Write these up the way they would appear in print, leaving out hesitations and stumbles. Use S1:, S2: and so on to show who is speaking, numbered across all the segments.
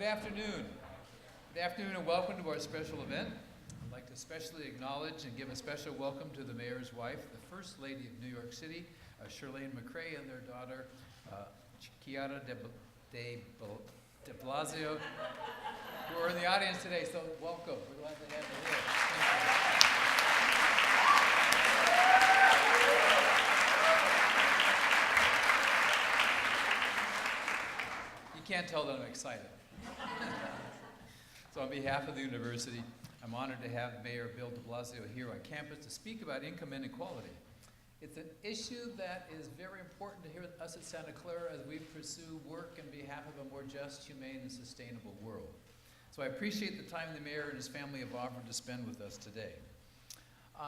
S1: Good afternoon. Good afternoon and welcome to our special event. I'd like to especially acknowledge and give a special welcome to the mayor's wife, the First Lady of New York City, Shirlane McCrae, and their daughter, Chiara de Blasio, who are in the audience today. So welcome. We're glad to have you here. Thank you. You can't tell that I'm excited. So on behalf of the university, I'm honored to have Mayor Bill de Blasio here on campus to speak about income inequality. It's an issue that is very important to hear us at Santa Clara as we pursue work on behalf of a more just, humane, and sustainable world. So I appreciate the time the mayor and his family have offered to spend with us today.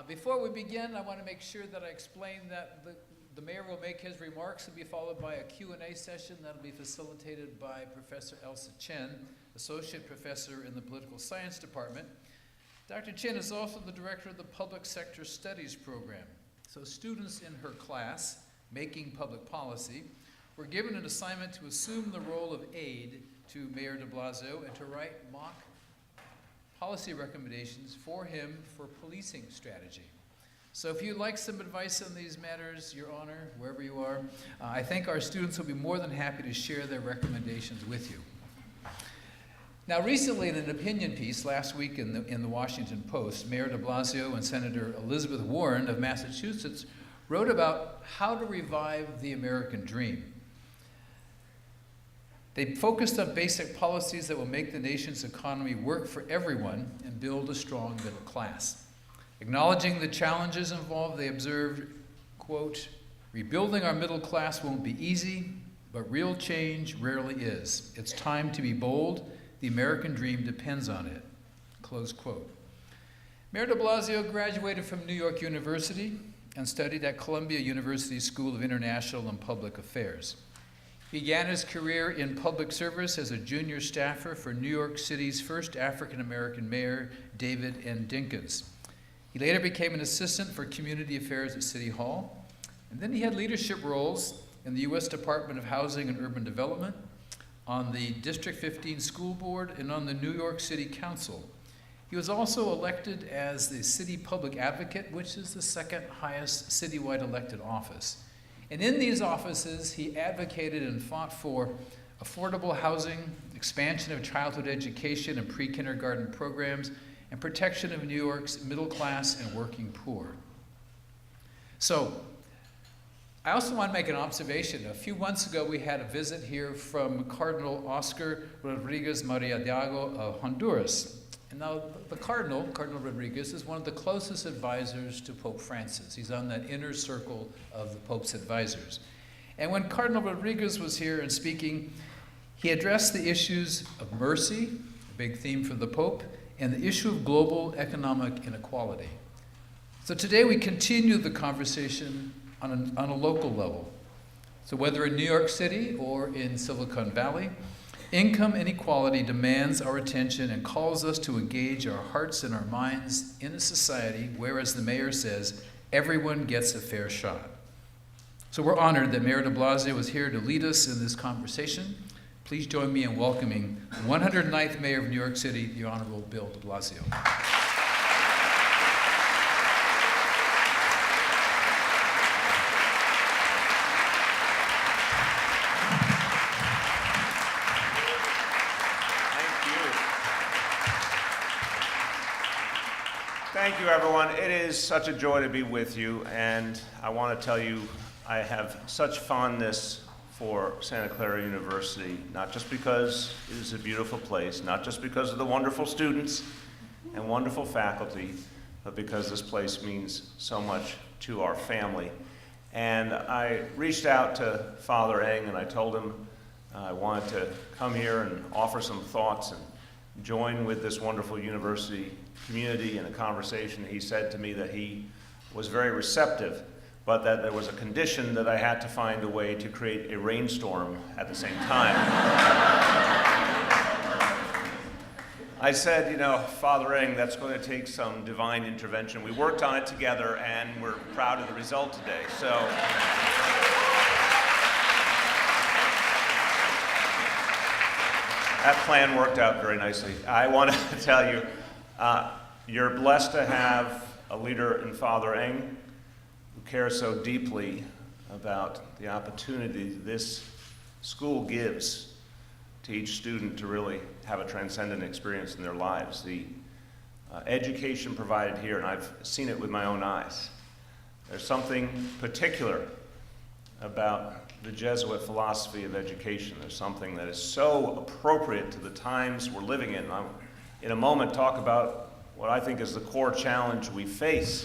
S1: Before we begin, I want to make sure that I explain that the mayor will make his remarks and be followed by a Q&A session that will be facilitated by Professor Elsa Chen, Associate Professor in the Political Science Department. Dr. Chen is also the Director of the Public Sector Studies Program. So students in her class, Making Public Policy, were given an assignment to assume the role of aide to Mayor de Blasio and to write mock policy recommendations for him for policing strategy. So if you'd like some advice on these matters, Your Honor, wherever you are, I think our students will be more than happy to share their recommendations with you. Now recently in an opinion piece last week in the Washington Post, Mayor de Blasio and Senator Elizabeth Warren of Massachusetts wrote about how to revive the American dream. They focused on basic policies that will make the nation's economy work for everyone and build a strong middle class. Acknowledging the challenges involved, they observed, quote, "Rebuilding our middle class won't be easy, but real change rarely is. It's time to be bold. The American dream depends on it," close quote. Mayor de Blasio graduated from New York University and studied at Columbia University School of International and Public Affairs. He began his career in public service as a junior staffer for New York City's first African-American mayor, David N. Dinkins. He later became an assistant for community affairs at City Hall, and then he had leadership roles in the U.S. Department of Housing and Urban Development, on the District 15 School Board, and on the New York City Council. He was also elected as the City Public Advocate, which is the second highest citywide elected office. And in these offices, he advocated and fought for affordable housing, expansion of childhood education and pre-kindergarten programs, and protection of New York's middle class and working poor. So, I also want to make an observation. A few months ago, we had a visit here from Cardinal Oscar Rodriguez Mariadiago of Honduras. And now the Cardinal Rodriguez, is one of the closest advisors to Pope Francis. He's on that inner circle of the Pope's advisors. And when Cardinal Rodriguez was here and speaking, he addressed the issues of mercy, a big theme for the Pope, and the issue of global economic inequality. So today we continue the conversation on a local level. So whether in New York City or in Silicon Valley, income inequality demands our attention and calls us to engage our hearts and our minds in a society where, as the mayor says, everyone gets a fair shot. So we're honored that Mayor de Blasio is here to lead us in this conversation. Please join me in welcoming the 109th Mayor of New York City, the Honorable Bill de Blasio.
S2: Thank you, everyone. It is such a joy to be with you, and I want to tell you I have such fondness for Santa Clara University, not just because it is a beautiful place, not just because of the wonderful students and wonderful faculty, but because this place means so much to our family. And I reached out to Father Eng and I told him I wanted to come here and offer some thoughts and join with this wonderful university community in a conversation. He said to me that he was very receptive, but that there was a condition that I had to find a way to create a rainstorm at the same time. I said, you know, Father Eng, that's going to take some divine intervention. We worked on it together and we're proud of the result today. So. That plan worked out very nicely. I want to tell you, you're blessed to have a leader in Father Eng who cares so deeply about the opportunity this school gives to each student to really have a transcendent experience in their lives. The education provided here, and I've seen it with my own eyes. There's something particular about the Jesuit philosophy of education. There's something that is so appropriate to the times we're living in. I'll, in a moment, talk about what I think is the core challenge we face.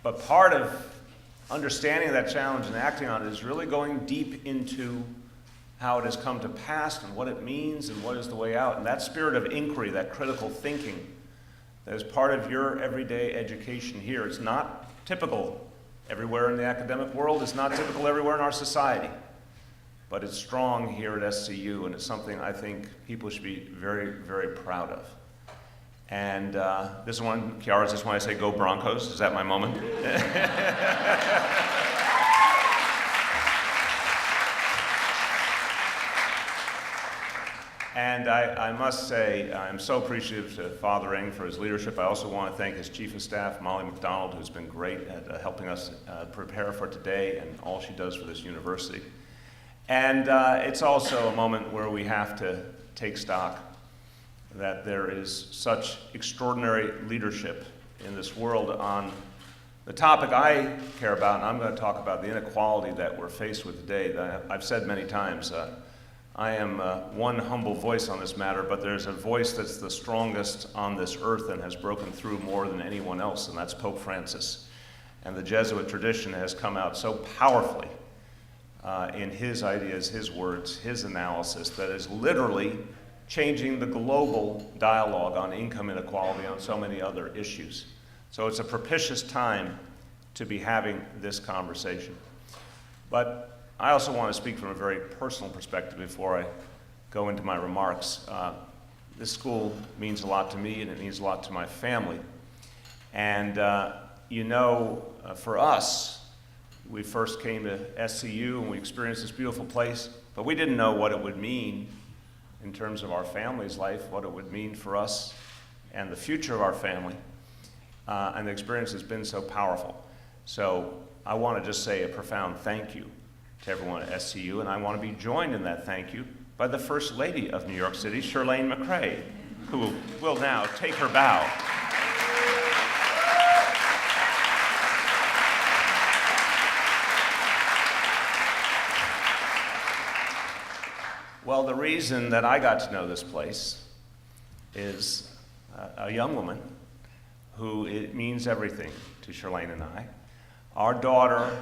S2: But part of understanding that challenge and acting on it is really going deep into how it has come to pass and what it means and what is the way out. And that spirit of inquiry, that critical thinking, that is part of your everyday education here. It's not typical everywhere in the academic world. It's not typical everywhere in our society. But it's strong here at SCU, and it's something I think people should be very, very proud of. And this one, Kiara, just want to say, go Broncos. Is that my moment? And I must say, I'm so appreciative to Father Eng for his leadership. I also want to thank his chief of staff, Molly McDonald, who's been great at helping us prepare for today and all she does for this university. And it's also a moment where we have to take stock that there is such extraordinary leadership in this world on the topic I care about, and I'm going to talk about the inequality that we're faced with today. That I've said many times, I am one humble voice on this matter, but there's a voice that's the strongest on this earth and has broken through more than anyone else, and that's Pope Francis. And the Jesuit tradition has come out so powerfully in his ideas, his words, his analysis, that is literally changing the global dialogue on income inequality, on so many other issues. So it's a propitious time to be having this conversation. But I also want to speak from a very personal perspective before I go into my remarks. This school means a lot to me, and it means a lot to my family. And for us, we first came to SCU and we experienced this beautiful place, but we didn't know what it would mean in terms of our family's life, what it would mean for us and the future of our family. And the experience has been so powerful. So I want to just say a profound thank you to everyone at SCU, and I want to be joined in that thank you by the First Lady of New York City, Shirlane McCray, who will now take her bow. Well, the reason that I got to know this place is a young woman who it means everything to Shirlane and I. Our daughter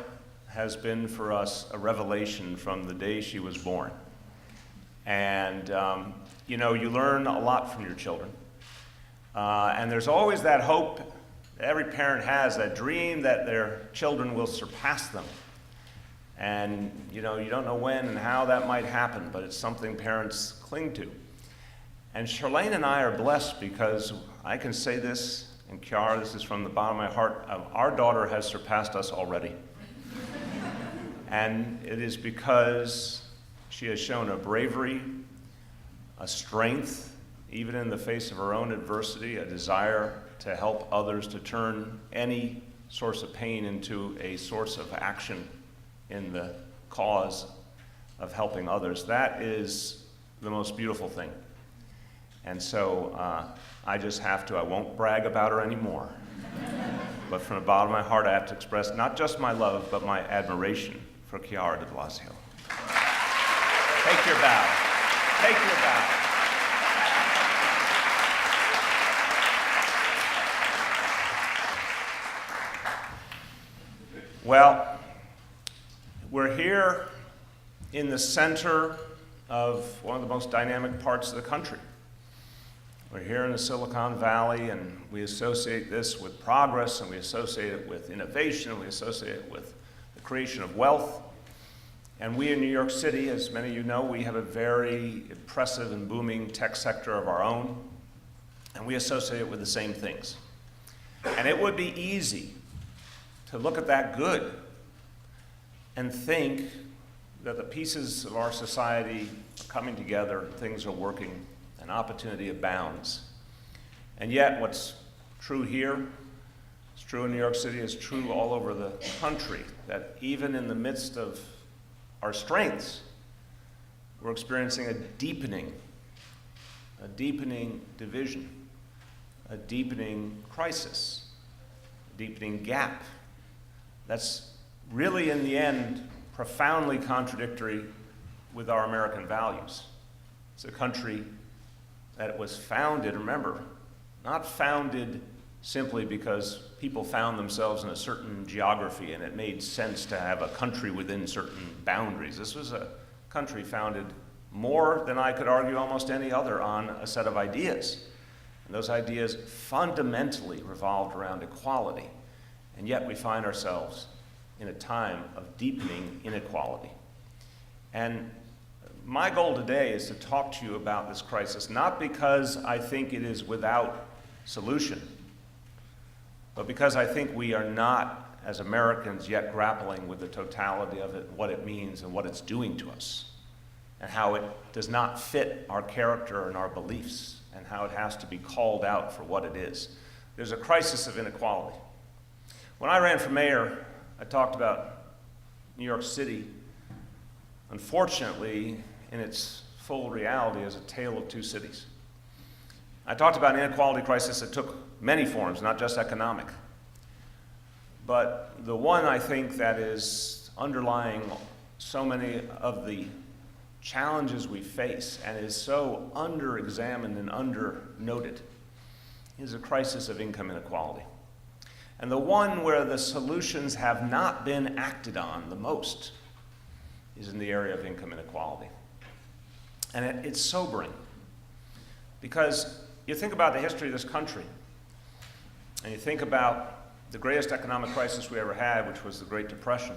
S2: has been for us a revelation from the day she was born. And, you learn a lot from your children. And there's always that hope that every parent has, that dream that their children will surpass them. And, you don't know when and how that might happen, but it's something parents cling to. And Shirlane and I are blessed because I can say this, and Kiara, this is from the bottom of my heart, our daughter has surpassed us already. And it is because she has shown a bravery, a strength, even in the face of her own adversity, a desire to help others, to turn any source of pain into a source of action in the cause of helping others. That is the most beautiful thing. And so I won't brag about her anymore. But from the bottom of my heart, I have to express not just my love, but my admiration for Kiara de Blasio. Take your bow. Take your bow. Well, we're here in the center of one of the most dynamic parts of the country. We're here in the Silicon Valley, and we associate this with progress, and we associate it with innovation, and we associate it with the creation of wealth. And we in New York City, as many of you know, we have a very impressive and booming tech sector of our own, and we associate it with the same things. And it would be easy to look at that good and think that the pieces of our society are coming together, things are working, and opportunity abounds. And yet, what's true here, it's true in New York City, it's true all over the country, that even in the midst of our strengths, we're experiencing a deepening division, a deepening crisis, a deepening gap. That's really, in the end, profoundly contradictory with our American values. It's a country that was founded, remember, not founded simply because people found themselves in a certain geography and it made sense to have a country within certain boundaries. This was a country founded more than I could argue almost any other on a set of ideas. And those ideas fundamentally revolved around equality. And yet we find ourselves in a time of deepening inequality. And my goal today is to talk to you about this crisis, not because I think it is without solution, but because I think we are not, as Americans, yet grappling with the totality of it, what it means and what it's doing to us, and how it does not fit our character and our beliefs, and how it has to be called out for what it is. There's a crisis of inequality. When I ran for mayor, I talked about New York City, unfortunately, in its full reality, as a tale of two cities. I talked about an inequality crisis that took many forms, not just economic. But the one I think that is underlying so many of the challenges we face and is so under-examined and under-noted is a crisis of income inequality. And the one where the solutions have not been acted on the most is in the area of income inequality. And it's sobering, because you think about the history of this country, and you think about the greatest economic crisis we ever had, which was the Great Depression,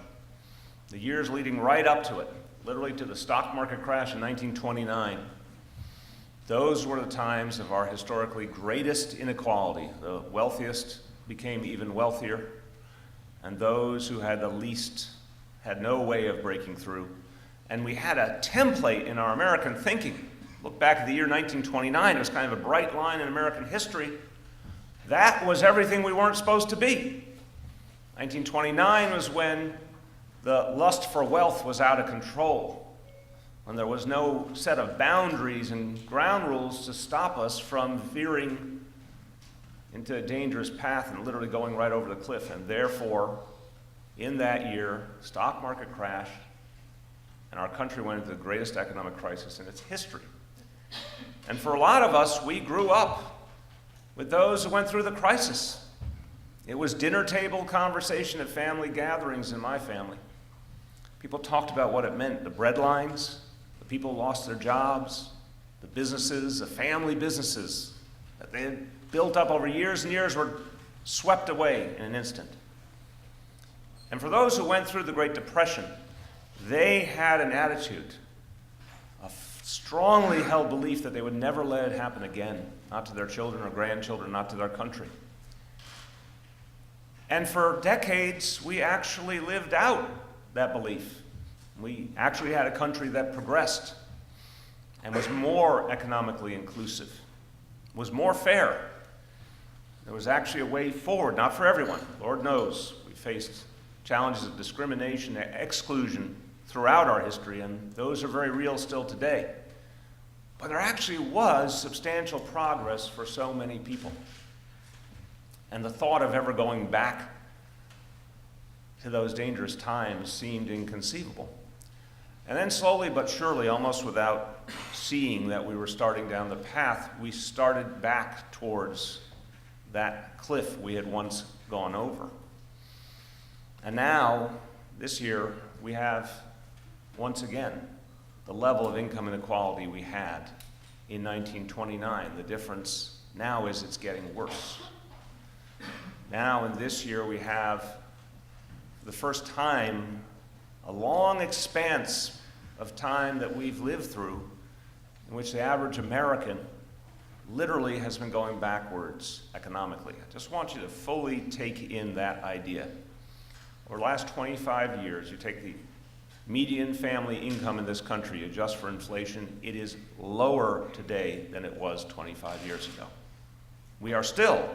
S2: the years leading right up to it, literally to the stock market crash in 1929. Those were the times of our historically greatest inequality. The wealthiest became even wealthier, and those who had the least had no way of breaking through. And we had a template in our American thinking. Look back at the year 1929, it was kind of a bright line in American history. That was everything we weren't supposed to be. 1929 was when the lust for wealth was out of control, when there was no set of boundaries and ground rules to stop us from veering into a dangerous path and literally going right over the cliff. And therefore, in that year, stock market crashed, and our country went into the greatest economic crisis in its history. And for a lot of us, we grew up with those who went through the crisis. It was dinner table conversation at family gatherings in my family. People talked about what it meant, the bread lines, the people who lost their jobs, the businesses, the family businesses that they had built up over years and years were swept away in an instant. And for those who went through the Great Depression, they had an attitude, a strongly held belief that they would never let it happen again, not to their children or grandchildren, not to their country. And for decades, we actually lived out that belief. We actually had a country that progressed and was more economically inclusive, was more fair. There was actually a way forward, not for everyone. Lord knows we faced challenges of discrimination and exclusion throughout our history, and those are very real still today. But there actually was substantial progress for so many people. And the thought of ever going back to those dangerous times seemed inconceivable. And then slowly but surely, almost without seeing that we were starting down the path, we started back towards that cliff we had once gone over. And now, this year, we have, once again, the level of income inequality we had in 1929. The difference now is it's getting worse. Now, in this year, we have, for the first time, a long expanse of time that we've lived through in which the average American literally has been going backwards economically. I just want you to fully take in that idea. Over the last 25 years, you take the median family income in this country, adjust for inflation, it is lower today than it was 25 years ago. We are still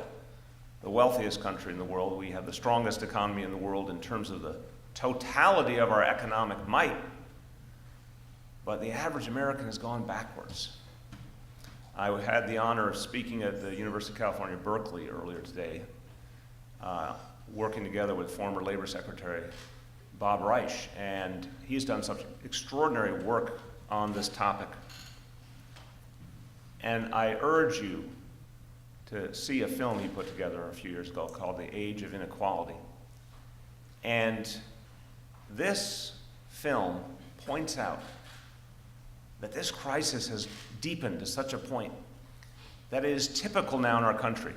S2: the wealthiest country in the world. We have the strongest economy in the world in terms of the totality of our economic might. But the average American has gone backwards. I had the honor of speaking at the University of California, Berkeley earlier today, working together with former Labor Secretary Bob Reich, and he's done such extraordinary work on this topic. And I urge you to see a film he put together a few years ago called The Age of Inequality. And this film points out that this crisis has deepened to such a point that it is typical now in our country,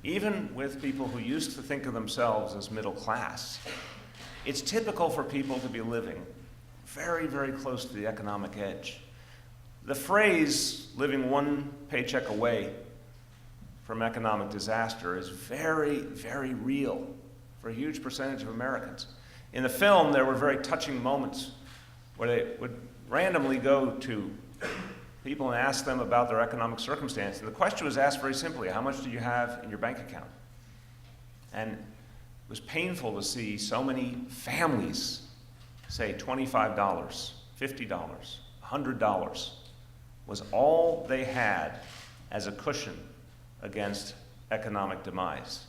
S2: even with people who used to think of themselves as middle class. It's typical for people to be living very, very close to the economic edge. The phrase, living one paycheck away from economic disaster, is very, very real for a huge percentage of Americans. In the film, there were very touching moments where they would randomly go to people and ask them about their economic circumstance. And the question was asked very simply, how much do you have in your bank account? And it was painful to see so many families say $25, $50, $100 was all they had as a cushion against economic demise.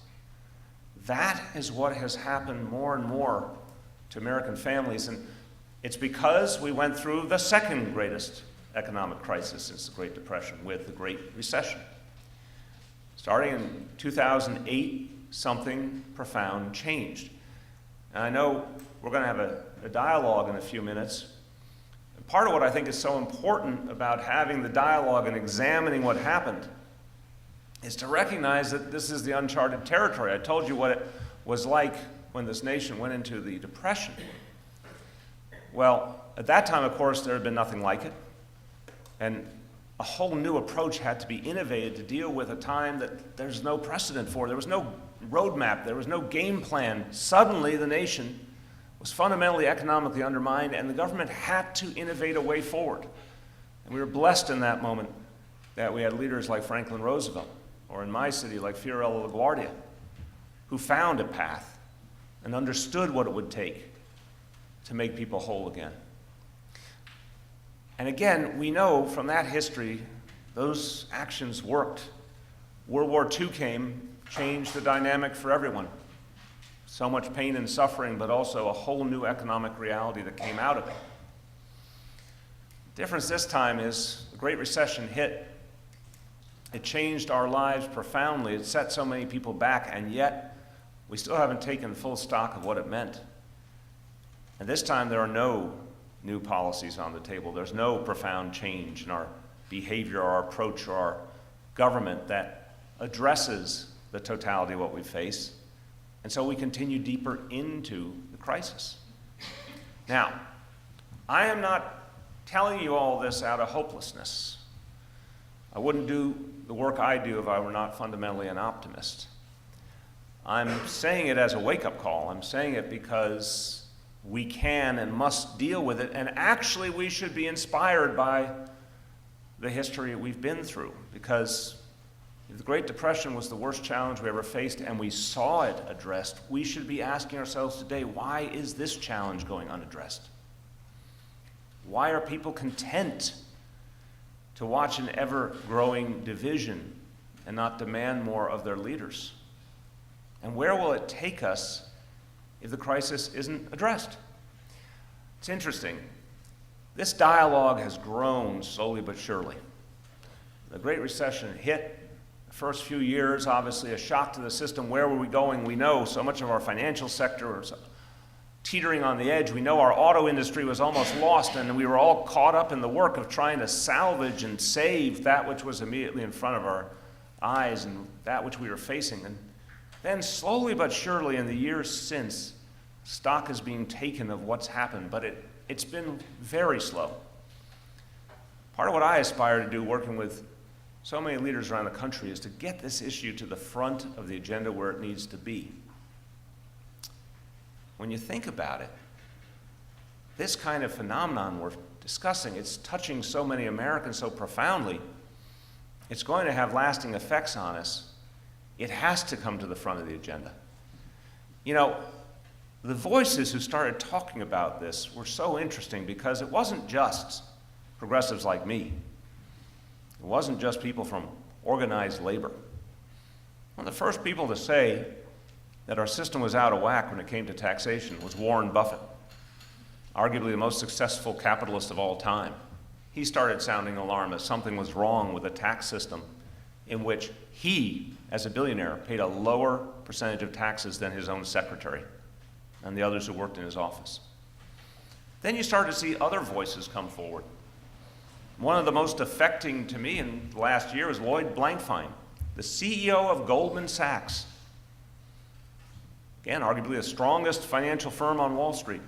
S2: That is what has happened more and more to American families, and it's because we went through the second greatest economic crisis since the Great Depression with the Great Recession. Starting in 2008, something profound changed. And I know we're going to have a dialogue in a few minutes. And part of what I think is so important about having the dialogue and examining what happened is to recognize that this is the uncharted territory. I told you what it was like when this nation went into the Depression. Well, at that time, of course, there had been nothing like it. And a whole new approach had to be innovated to deal with a time that there's no precedent for. There was no roadmap. There was no game plan. Suddenly, the nation was fundamentally economically undermined, and the government had to innovate a way forward. And we were blessed in that moment that we had leaders like Franklin Roosevelt, or in my city, like Fiorello LaGuardia, who found a path and understood what it would take to make people whole again. And again, we know from that history, those actions worked. World War II came, changed the dynamic for everyone. So much pain and suffering, but also a whole new economic reality that came out of it. The difference this time is the Great Recession hit. It changed our lives profoundly. It set so many people back, and yet we still haven't taken full stock of what it meant. And this time there are no new policies on the table. There's no profound change in our behavior, our approach, or our government that addresses the totality of what we face. And so we continue deeper into the crisis. Now, I am not telling you all this out of hopelessness. I wouldn't do the work I do if I were not fundamentally an optimist. I'm saying it as a wake-up call. I'm saying it because we can and must deal with it, and actually we should be inspired by the history we've been through, because if the Great Depression was the worst challenge we ever faced and we saw it addressed, we should be asking ourselves today, why is this challenge going unaddressed? Why are people content to watch an ever-growing division and not demand more of their leaders? And where will it take us if the crisis isn't addressed? It's interesting. This dialogue has grown slowly but surely. The Great Recession hit. The first few years, obviously, a shock to the system. Where were we going? We know so much of our financial sector was teetering on the edge. We know our auto industry was almost lost, and we were all caught up in the work of trying to salvage and save that which was immediately in front of our eyes and that which we were facing. And then slowly but surely in the years since, stock is being taken of what's happened, but it's been very slow. Part of what I aspire to do working with so many leaders around the country is to get this issue to the front of the agenda where it needs to be. When you think about it, this kind of phenomenon we're discussing, it's touching so many Americans so profoundly, it's going to have lasting effects on us. It has to come to the front of the agenda. You know, the voices who started talking about this were so interesting because it wasn't just progressives like me. It wasn't just people from organized labor. One of the first people to say that our system was out of whack when it came to taxation was Warren Buffett, arguably the most successful capitalist of all time. He started sounding alarm that something was wrong with a tax system in which he, as a billionaire, paid a lower percentage of taxes than his own secretary and the others who worked in his office. Then you started to see other voices come forward. One of the most affecting to me in the last year was Lloyd Blankfein, the CEO of Goldman Sachs. Again, arguably the strongest financial firm on Wall Street.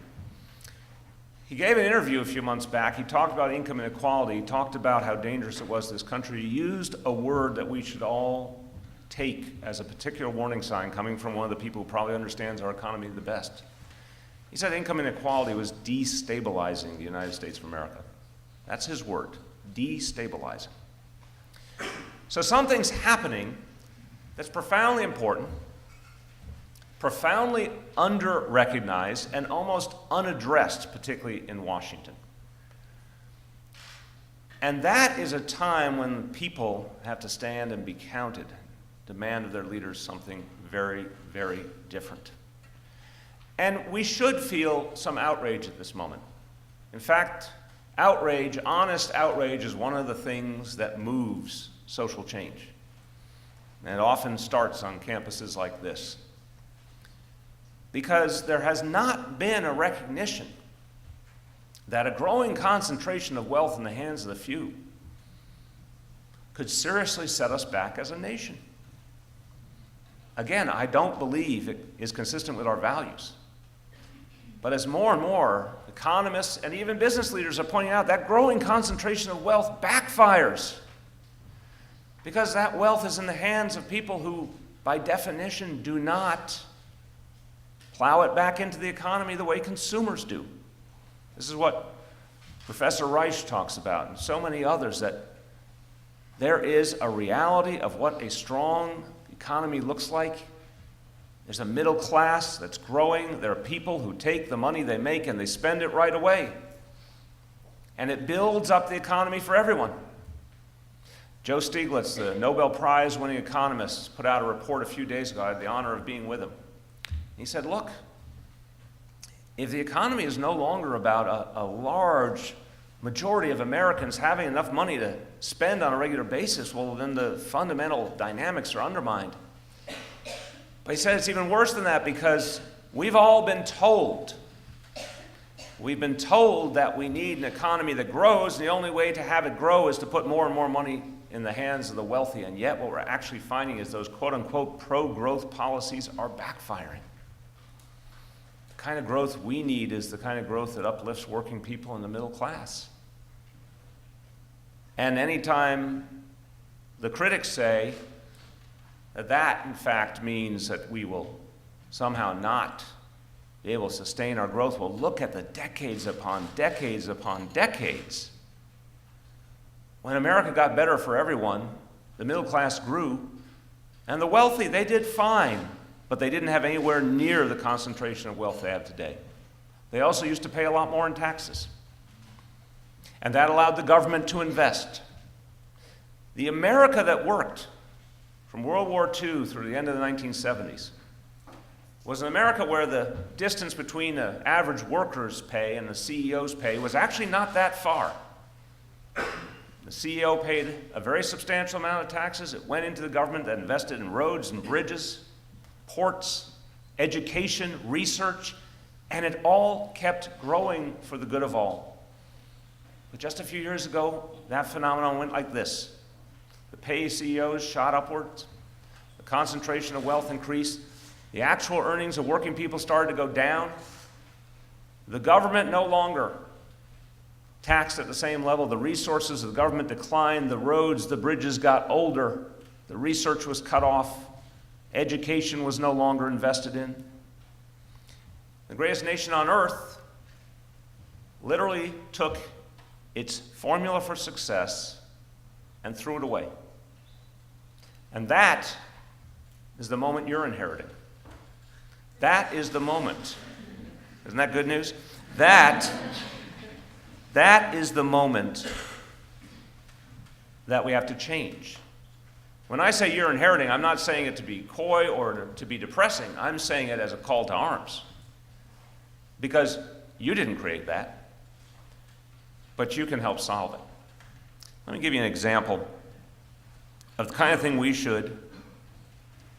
S2: He gave an interview a few months back. He talked about income inequality. He talked about how dangerous it was to this country. He used a word that we should all take as a particular warning sign coming from one of the people who probably understands our economy the best. He said income inequality was destabilizing the United States of America. That's his word, destabilizing. So something's happening that's profoundly important, profoundly under-recognized, and almost unaddressed, particularly in Washington. And that is a time when people have to stand and be counted, demand of their leaders something very, very different. And we should feel some outrage at this moment. In fact, outrage, honest outrage, is one of the things that moves social change. And it often starts on campuses like this. Because there has not been a recognition that a growing concentration of wealth in the hands of the few could seriously set us back as a nation. Again, I don't believe it is consistent with our values. But as more and more economists and even business leaders are pointing out, that growing concentration of wealth backfires because that wealth is in the hands of people who, by definition, do not plow it back into the economy the way consumers do. This is what Professor Reich talks about, and so many others, that there is a reality of what a strong economy looks like. There's a middle class that's growing. There are people who take the money they make and they spend it right away. And it builds up the economy for everyone. Joe Stiglitz, the Nobel Prize-winning economist, put out a report a few days ago. I had the honor of being with him. He said, look, if the economy is no longer about a large majority of Americans having enough money to spend on a regular basis, well, then the fundamental dynamics are undermined. But he said it's even worse than that because we've all been told. We've been told that we need an economy that grows, and the only way to have it grow is to put more and more money in the hands of the wealthy. And yet what we're actually finding is those quote-unquote pro-growth policies are backfiring. The kind of growth we need is the kind of growth that uplifts working people in the middle class. And anytime the critics say that, in fact, means that we will somehow not be able to sustain our growth, well, look at the decades upon decades upon decades. When America got better for everyone, the middle class grew, and the wealthy, they did fine, but they didn't have anywhere near the concentration of wealth they have today. They also used to pay a lot more in taxes. And that allowed the government to invest. The America that worked from World War II through the end of the 1970s was an America where the distance between the average worker's pay and the CEO's pay was actually not that far. The CEO paid a very substantial amount of taxes. It went into the government that invested in roads and bridges, ports, education, research, and it all kept growing for the good of all. But just a few years ago, that phenomenon went like this. The pay CEOs shot upwards, the concentration of wealth increased, the actual earnings of working people started to go down. The government no longer taxed at the same level. The resources of the government declined. The roads, the bridges got older. The research was cut off. Education was no longer invested in. The greatest nation on earth literally took its formula for success and threw it away. And that is the moment you're inheriting. That is the moment. Isn't that good news? That is the moment that we have to change. When I say you're inheriting, I'm not saying it to be coy or to be depressing. I'm saying it as a call to arms. Because you didn't create that, but you can help solve it. Let me give you an example of the kind of thing we should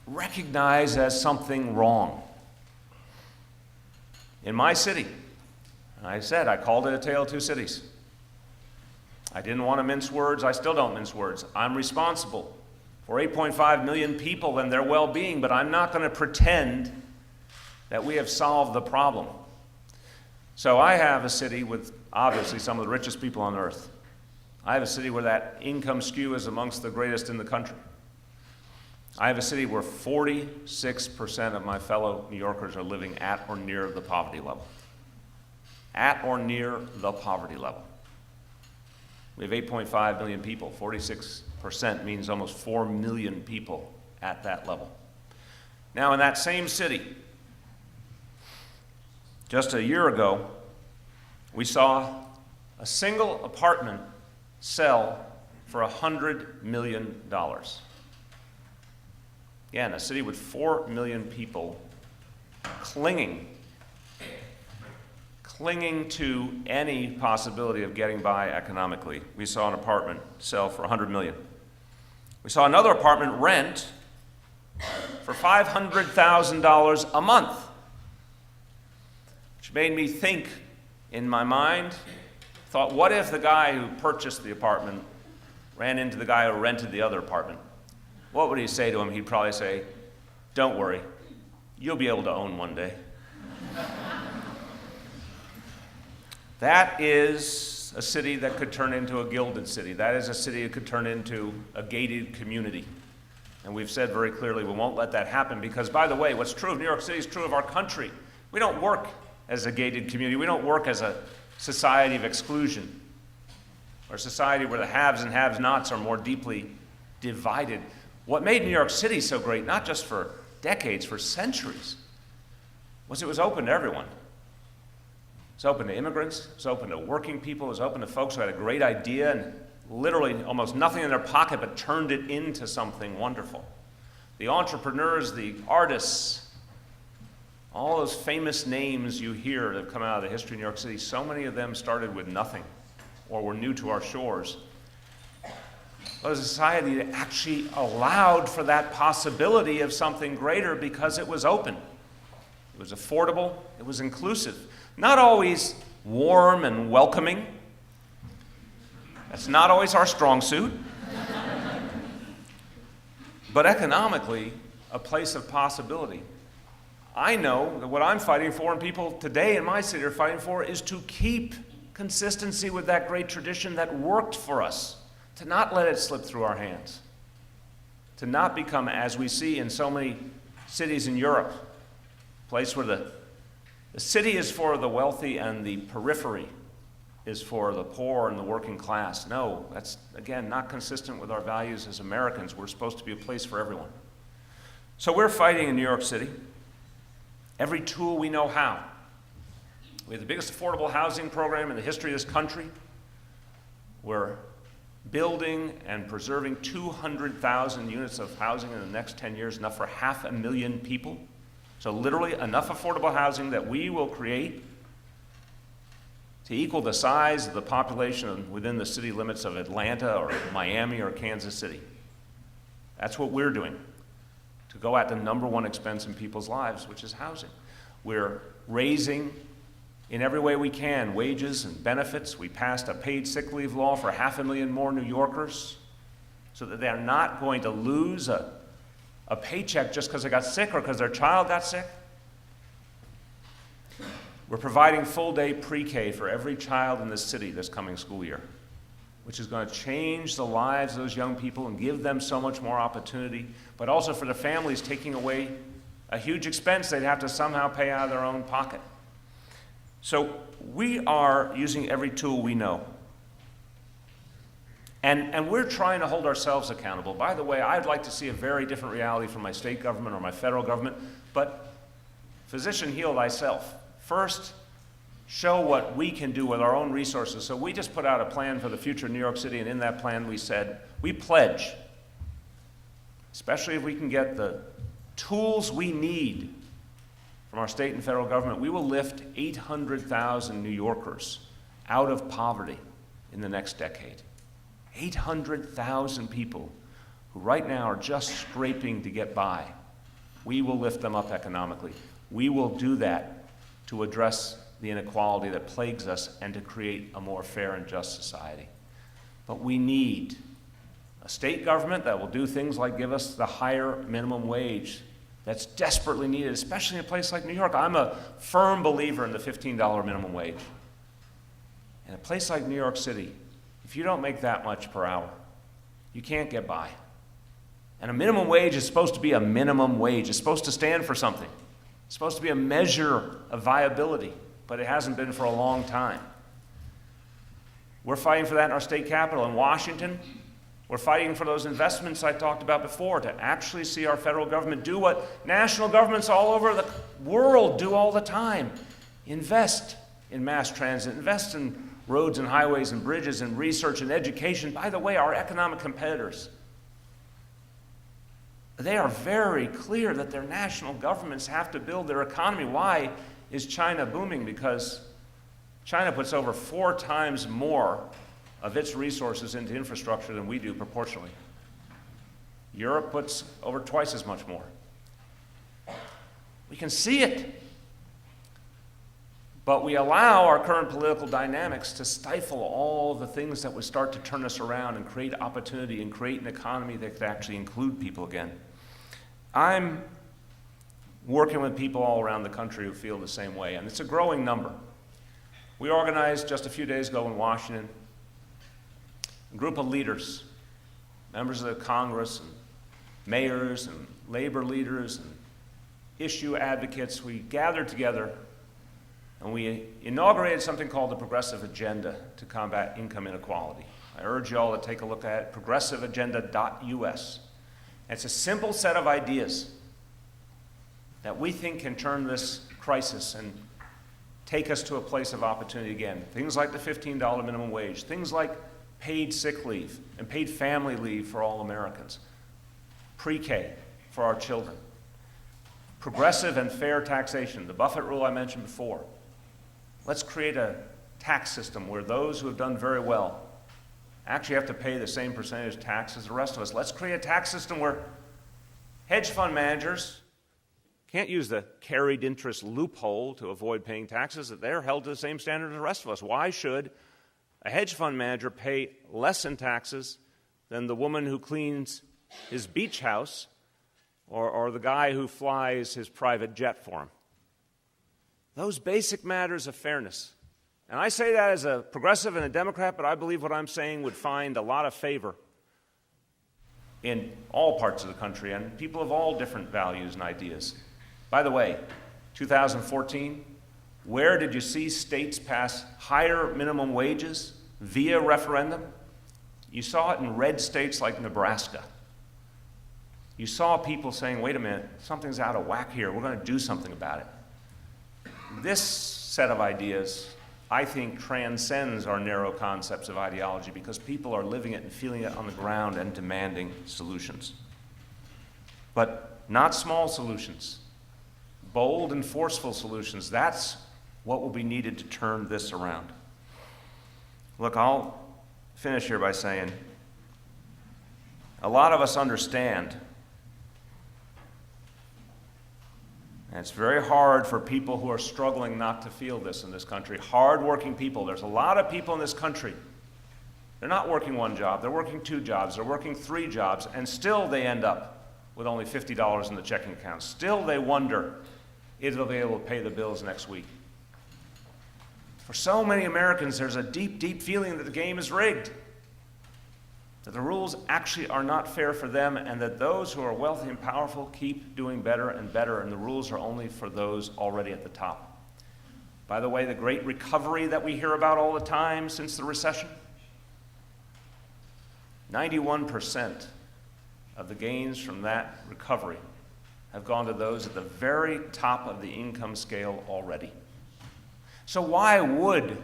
S2: recognize as something wrong. In my city, I said I called it a tale of two cities. I didn't want to mince words. I still don't mince words. I'm responsible for 8.5 million people and their well-being, but I'm not going to pretend that we have solved the problem. So I have a city with obviously some of the richest people on earth. I have a city where that income skew is amongst the greatest in the country. I have a city where 46% of my fellow New Yorkers are living at or near the poverty level. At or near the poverty level. We have 8.5 million people. 46% means almost 4 million people at that level. Now, in that same city, just a year ago, we saw a single apartment sell for $100 million. Again, a city with 4 million people clinging to any possibility of getting by economically. We saw an apartment sell for $100 million. We saw another apartment rent for $500,000 a month, which made me think in my mind, thought, what if the guy who purchased the apartment ran into the guy who rented the other apartment? What would he say to him? He'd probably say, don't worry, you'll be able to own one day. That is a city that could turn into a gilded city. That is a city that could turn into a gated community. And we've said very clearly we won't let that happen because, by the way, what's true of New York City is true of our country. We don't work as a gated community. We don't work as a society of exclusion or a society where the haves and have-nots are more deeply divided. What made New York City so great, not just for decades, for centuries, was it was open to everyone. It was open to immigrants, it was open to working people, it was open to folks who had a great idea and literally almost nothing in their pocket but turned it into something wonderful. The entrepreneurs, the artists, all those famous names you hear that have come out of the history of New York City, so many of them started with nothing or were new to our shores. It was a society that actually allowed for that possibility of something greater because it was open. It was affordable, it was inclusive. Not always warm and welcoming. That's not always our strong suit. But economically, a place of possibility. I know that what I'm fighting for, and people today in my city are fighting for, is to keep consistency with that great tradition that worked for us, to not let it slip through our hands, to not become, as we see in so many cities in Europe, a place where the city is for the wealthy and the periphery is for the poor and the working class. No, that's, again, not consistent with our values as Americans. We're supposed to be a place for everyone. So we're fighting in New York City every tool we know how. We have the biggest affordable housing program in the history of this country. We're building and preserving 200,000 units of housing in the next 10 years, enough for 500,000 people. So literally enough affordable housing that we will create to equal the size of the population within the city limits of Atlanta or Miami or Kansas City. That's what we're doing, to go at the number one expense in people's lives, which is housing. We're raising, in every way we can, wages and benefits. We passed a paid sick leave law for 500,000 more New Yorkers so that they're not going to lose a paycheck just because they got sick or because their child got sick. We're providing full-day pre-K for every child in this city this coming school year, which is going to change the lives of those young people and give them so much more opportunity, but also for the families taking away a huge expense they'd have to somehow pay out of their own pocket. So we are using every tool we know. And we're trying to hold ourselves accountable. By the way, I'd like to see a very different reality from my state government or my federal government, but physician, heal thyself. First, show what we can do with our own resources. So we just put out a plan for the future of New York City, and in that plan we said, we pledge, especially if we can get the tools we need from our state and federal government, we will lift 800,000 New Yorkers out of poverty in the next decade. 800,000 people who right now are just scraping to get by. We will lift them up economically. We will do that to address the inequality that plagues us and to create a more fair and just society. But we need a state government that will do things like give us the higher minimum wage that's desperately needed, especially in a place like New York. I'm a firm believer in the $15 minimum wage. In a place like New York City, if you don't make that much per hour, you can't get by. And a minimum wage is supposed to be a minimum wage. It's supposed to stand for something. It's supposed to be a measure of viability, but it hasn't been for a long time. We're fighting for that in our state capital in Washington. We're fighting for those investments I talked about before to actually see our federal government do what national governments all over the world do all the time. Invest in mass transit, invest in roads and highways and bridges and research and education. By the way, our economic competitors, they are very clear that their national governments have to build their economy. Why is China booming? Because China puts over 4 times more of its resources into infrastructure than we do proportionally. Europe puts over twice as much more. We can see it. But we allow our current political dynamics to stifle all the things that would start to turn us around and create opportunity and create an economy that could actually include people again. I'm working with people all around the country who feel the same way, and it's a growing number. We organized just a few days ago in Washington a group of leaders, members of the Congress and mayors and labor leaders and issue advocates. We gathered together and we inaugurated something called the Progressive Agenda to combat income inequality. I urge you all to take a look at it, progressiveagenda.us. It's a simple set of ideas that we think can turn this crisis and take us to a place of opportunity again. Things like the $15 minimum wage, things like paid sick leave and paid family leave for all Americans, pre-K for our children, progressive and fair taxation, the Buffett rule I mentioned before. Let's create a tax system where those who have done very well actually have to pay the same percentage tax as the rest of us. Let's create a tax system where hedge fund managers can't use the carried interest loophole to avoid paying taxes, that they're held to the same standard as the rest of us. Why should a hedge fund manager pay less in taxes than the woman who cleans his beach house or the guy who flies his private jet for him? Those basic matters of fairness. And I say that as a progressive and a Democrat, but I believe what I'm saying would find a lot of favor in all parts of the country and people of all different values and ideas. By the way, 2014, where did you see states pass higher minimum wages via referendum? You saw it in red states like Nebraska. You saw people saying, wait a minute, something's out of whack here. We're going to do something about it. This set of ideas, I think, transcends our narrow concepts of ideology because people are living it and feeling it on the ground and demanding solutions. But not small solutions, bold and forceful solutions. That's what will be needed to turn this around. Look, I'll finish here by saying a lot of us understand. And it's very hard for people who are struggling not to feel this in this country. Hard-working people. There's a lot of people in this country. They're not working 1 job. They're working 2 jobs. They're working 3 jobs. And still they end up with only $50 in the checking account. Still they wonder if they'll be able to pay the bills next week. For so many Americans, there's a deep, deep feeling that the game is rigged, that the rules actually are not fair for them, and that those who are wealthy and powerful keep doing better and better, and the rules are only for those already at the top. By the way, the great recovery that we hear about all the time since the recession, 91% of the gains from that recovery have gone to those at the very top of the income scale already. So why would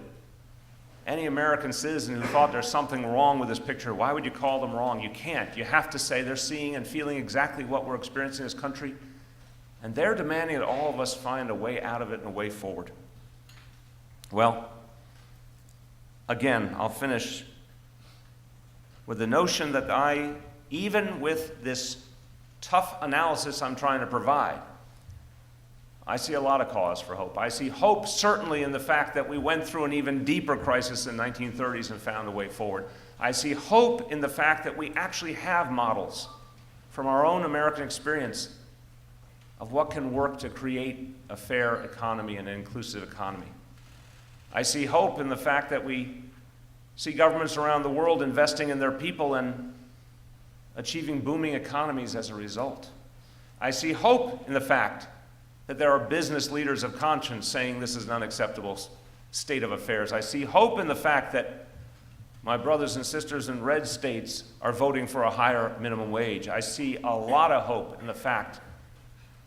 S2: any American citizen who thought there's something wrong with this picture, why would you call them wrong? You can't. You have to say they're seeing and feeling exactly what we're experiencing in this country, and they're demanding that all of us find a way out of it and a way forward. Well, again, I'll finish with the notion that even with this tough analysis I'm trying to provide, I see a lot of cause for hope. I see hope certainly in the fact that we went through an even deeper crisis in the 1930s and found a way forward. I see hope in the fact that we actually have models from our own American experience of what can work to create a fair economy and an inclusive economy. I see hope in the fact that we see governments around the world investing in their people and achieving booming economies as a result. I see hope in the fact that there are business leaders of conscience saying this is an unacceptable state of affairs. I see hope in the fact that my brothers and sisters in red states are voting for a higher minimum wage. I see a lot of hope in the fact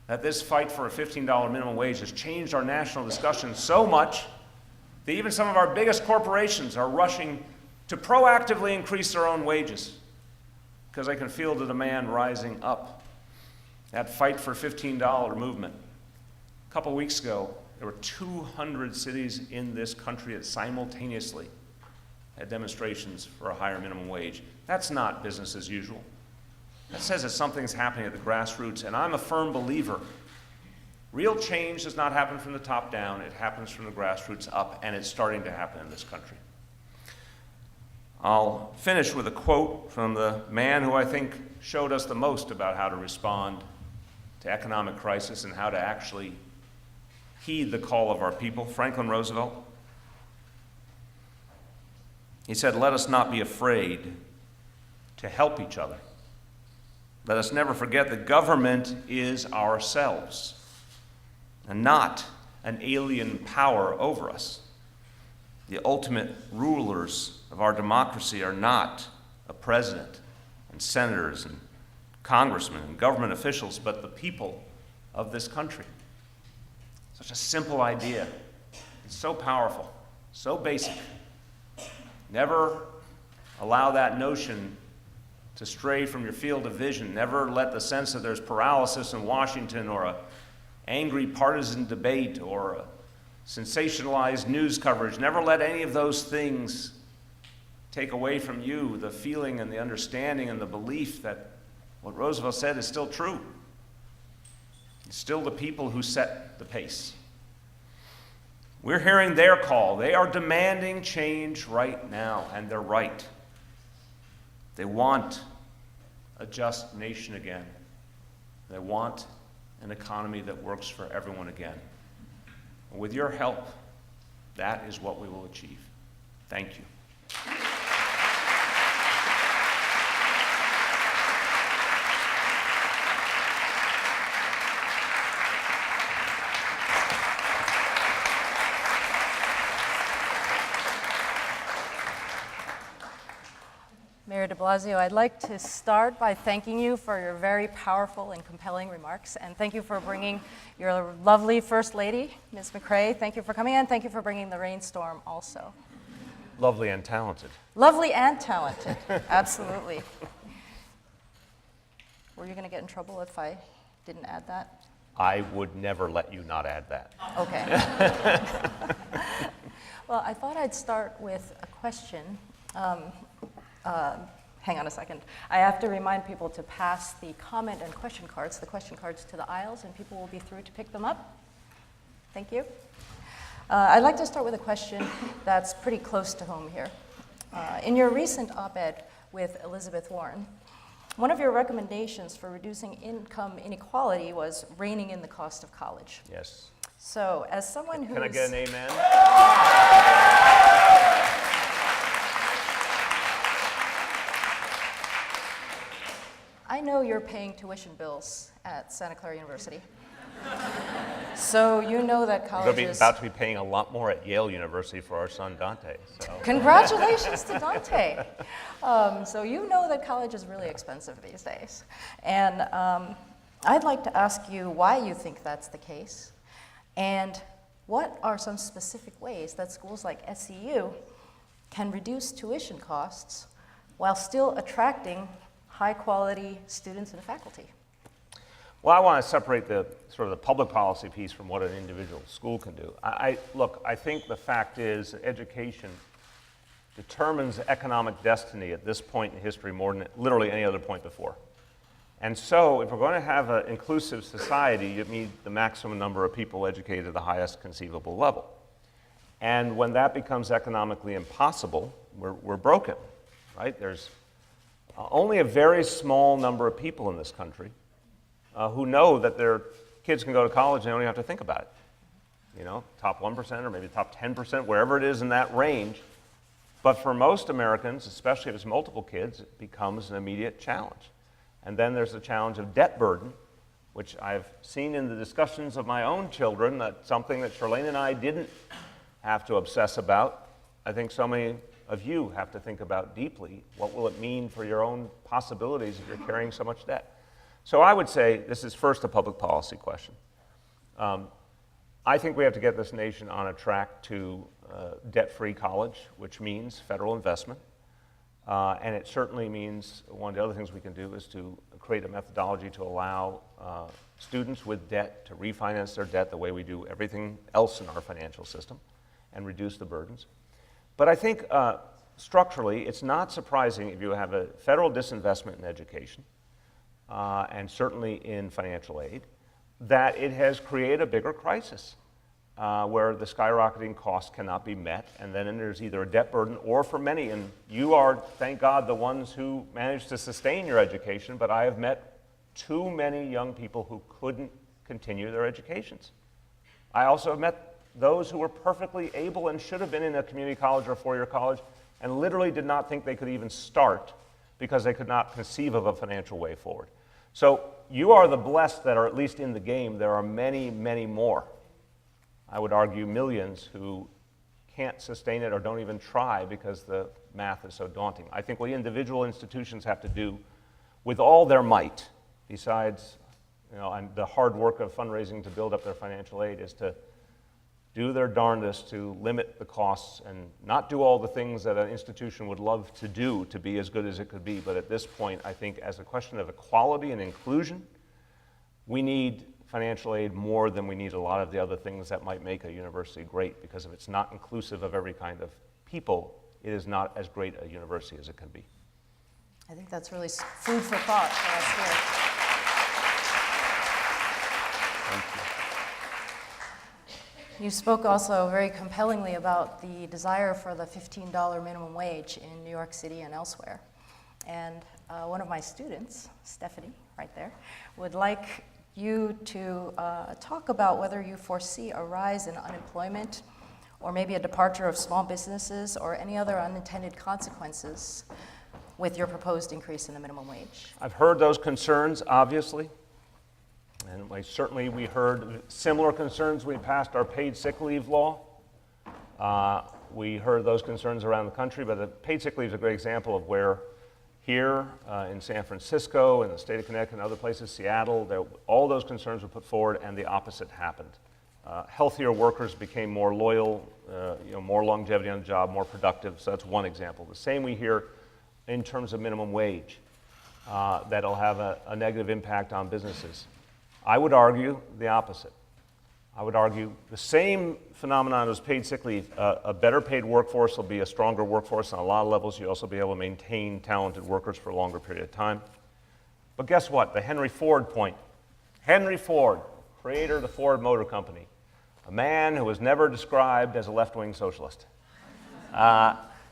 S2: that this fight for a $15 minimum wage has changed our national discussion so much that even some of our biggest corporations are rushing to proactively increase their own wages because they can feel the demand rising up. That fight for $15 movement. A couple weeks ago, there were 200 cities in this country that simultaneously had demonstrations for a higher minimum wage. That's not business as usual. That says that something's happening at the grassroots, and I'm a firm believer. Real change does not happen from the top down, it happens from the grassroots up, and it's starting to happen in this country. I'll finish with a quote from the man who I think showed us the most about how to respond to economic crisis and how to actually heed the call of our people, Franklin Roosevelt. He said, "Let us not be afraid to help each other. Let us never forget that government is ourselves and not an alien power over us. The ultimate rulers of our democracy are not a president and senators and congressmen and government officials, but the people of this country." Such a simple idea. It's so powerful, so basic. Never allow that notion to stray from your field of vision. Never let the sense that there's paralysis in Washington or an angry partisan debate or a sensationalized news coverage. Never let any of those things take away from you the feeling and the understanding and the belief that what Roosevelt said is still true. It's still the people who set the pace. We're hearing their call. They are demanding change right now, and they're right. They want a just nation again. They want an economy that works for everyone again. And with your help, that is what we will achieve. Thank you.
S3: Mayor de Blasio, I'd like to start by thanking you for your very powerful and compelling remarks, and thank you for bringing your lovely First Lady, Ms. McRae. Thank you for coming in. Thank you for bringing the rainstorm also.
S2: Lovely and talented.
S3: Lovely and talented, absolutely. Were you going to get in trouble if I didn't add that?
S2: I would never let you not add that.
S3: Okay. Well, I thought I'd start with a question. Hang on a second. I have to remind people to pass the comment and question cards, to the aisles, and people will be through to pick them up. Thank you. I'd like to start with a question that's pretty close to home here. In your recent op-ed with Elizabeth Warren, one of your recommendations for reducing income inequality was reining in the cost of college.
S2: Yes.
S3: So, as someone who's...
S2: Can I get an amen?
S3: I know you're paying tuition bills at Santa Clara University. So you know that
S2: We're going to be
S3: colleges...
S2: about to be paying a lot more at Yale University for our son Dante. So.
S3: Congratulations to Dante. So you know that college is really expensive these days. And I'd like to ask you why you think that's the case, and what are some specific ways that schools like SCU can reduce tuition costs while still attracting high-quality students and faculty?
S2: Well, I want to separate the sort of the public policy piece from what an individual school can do. Look, I think the fact is that education determines economic destiny at this point in history more than literally any other point before. And so if we're going to have an inclusive society, you need the maximum number of people educated at the highest conceivable level. And when that becomes economically impossible, we're broken, right? There's only a very small number of people in this country who know that their kids can go to college and they don't even have to think about it. You know, top 1% or maybe top 10%, wherever it is in that range. But for most Americans, especially if it's multiple kids, it becomes an immediate challenge. And then there's the challenge of debt burden, which I've seen in the discussions of my own children. That's something that Charlene and I didn't have to obsess about. I think so many of you have to think about deeply. What will it mean for your own possibilities if you're carrying so much debt? So I would say this is first a public policy question. I think we have to get this nation on a track to debt-free college, which means federal investment. And it certainly means one of the other things we can do is to create a methodology to allow students with debt to refinance their debt the way we do everything else in our financial system and reduce the burdens. But I think structurally, it's not surprising if you have a federal disinvestment in education, and certainly in financial aid, that it has created a bigger crisis where the skyrocketing costs cannot be met, and then there's either a debt burden or for many, and you are, thank God, the ones who managed to sustain your education, but I have met too many young people who couldn't continue their educations. I also have met those who were perfectly able and should have been in a community college or a four-year college and literally did not think they could even start because they could not conceive of a financial way forward. So you are the blessed that are at least in the game. There are many, many more. I would argue millions who can't sustain it or don't even try because the math is so daunting. I think what individual institutions have to do with all their might, besides and the hard work of fundraising to build up their financial aid, is to do their darndest to limit the costs and not do all the things that an institution would love to do to be as good as it could be. But at this point, I think as a question of equality and inclusion, we need financial aid more than we need a lot of the other things that might make a university great, because if it's not inclusive of every kind of people, it is not as great a university as it can be.
S3: I think that's really food for thought for us here.
S2: Thank you.
S3: You spoke also very compellingly about the desire for the $15 minimum wage in New York City and elsewhere. And one of my students, Stephanie, right there, would like you to talk about whether you foresee a rise in unemployment or maybe a departure of small businesses or any other unintended consequences with your proposed increase in the minimum wage.
S2: I've heard those concerns, obviously. And we heard similar concerns when we passed our paid sick leave law. We heard those concerns around the country, but the paid sick leave is a great example of where here in San Francisco, in the state of Connecticut, and other places, Seattle, all those concerns were put forward and the opposite happened. Healthier workers became more loyal, more longevity on the job, more productive, so that's one example. The same we hear in terms of minimum wage, that'll have a negative impact on businesses. I would argue the opposite. I would argue the same phenomenon as paid sick leave. A better paid workforce will be a stronger workforce on a lot of levels. You'll also be able to maintain talented workers for a longer period of time. But guess what? The Henry Ford point. Henry Ford, creator of the Ford Motor Company, a man who was never described as a left-wing socialist,